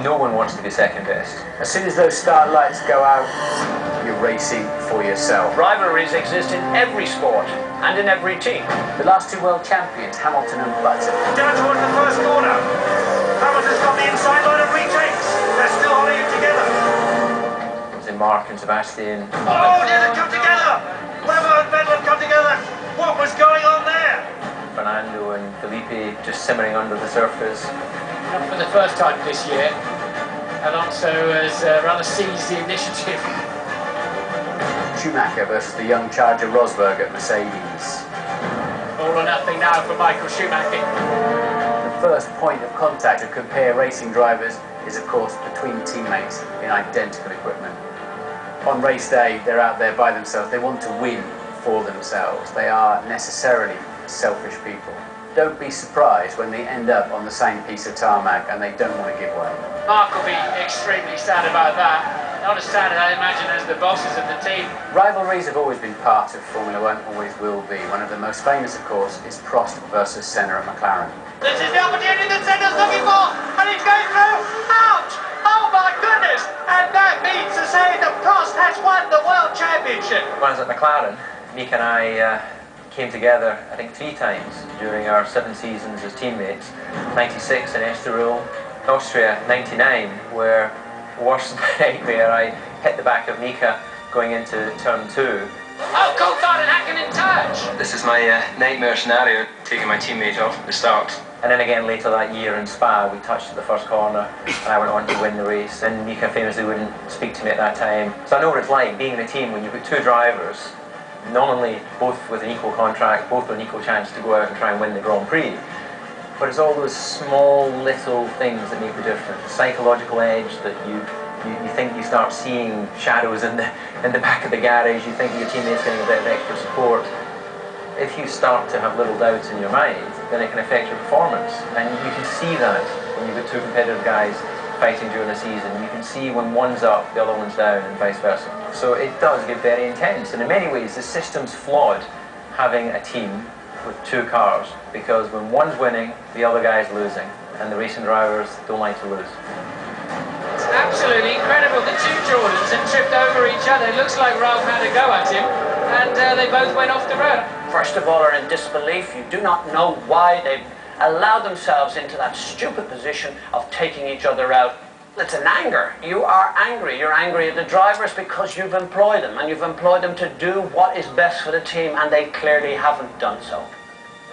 No one wants to be second best. As soon as those start lights go out, you're racing for yourself. Rivalries exist in every sport and in every team. The last two world champions, Hamilton and Button. Down towards the first corner. Hamilton's got the inside line of retakes. They're still holding it together. It was in Mark and Sebastian. Oh, did it come together? Weber and Vettel come together. What was going on there? Fernando and Felipe just simmering under the surface. Not for the first time this year. Alonso has rather seized the initiative. Schumacher versus the young Charger Rosberg at Mercedes. All or nothing now for Michael Schumacher. The first point of contact of compare racing drivers is, of course, between teammates in identical equipment. On race day, they're out there by themselves. They want to win for themselves. They are necessarily selfish people. Don't be surprised when they end up on the same piece of tarmac and they don't want to give way. Mark will be extremely sad about that. Not as sad, I imagine, as the bosses of the team. Rivalries have always been part of Formula One, always will be. One of the most famous, of course, is Prost versus Senna at McLaren. This is the opportunity that Senna's looking for, and he's going through. Ouch! Oh my goodness! And that means to say that Prost has won the World Championship. When I was at McLaren, Mika and I came together, I think, 3 times during our 7 seasons as teammates. 96 in Estoril, Austria 99, where worst night where I hit the back of Mika going into turn 2. Oh, Coulthard and Hakkinen in touch! This is my nightmare scenario, taking my teammate off at the start. And then again later that year in Spa, we touched at the first corner and I went on to win the race, and Mika famously wouldn't speak to me at that time. So I know what it's like being in a team when you've got 2 drivers, nominally both with an equal contract, both with an equal chance to go out and try and win the Grand Prix. But it's all those small little things that make the difference. The psychological edge that you think you start seeing shadows in the back of the garage, you think your teammate's getting a bit of extra support. If you start to have little doubts in your mind, then it can affect your performance. And you can see that when you've got 2 competitive guys fighting during the season. You can see when one's up, the other one's down, and vice versa. So it does get very intense. And in many ways, the system's flawed having a team with 2 cars, because when one's winning, the other guy's losing, and the racing drivers don't like to lose. It's absolutely incredible. The 2 Jordans had tripped over each other. It looks like Ralph had a go at him, and they both went off the road. First of all, are in disbelief. You do not know why they've allowed themselves into that stupid position of taking each other out. It's an anger. You are angry. You're angry at the drivers because you've employed them, and you've employed them to do what is best for the team, and they clearly haven't done so.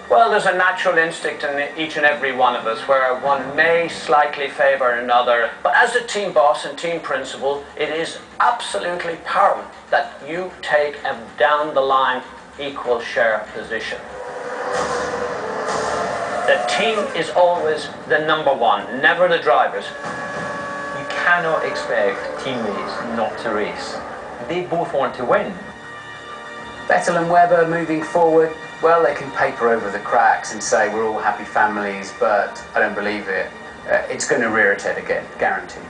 Well, there's a natural instinct in each and every one of us where one may slightly favour another, but as a team boss and team principal, it is absolutely paramount that you take a down-the-line equal share position. The team is always the #1, never the drivers. You cannot expect teammates not to race. They both want to win. Vettel and Weber moving forward, well, they can paper over the cracks and say we're all happy families, but I don't believe it. It's going to rear its head again, guaranteed.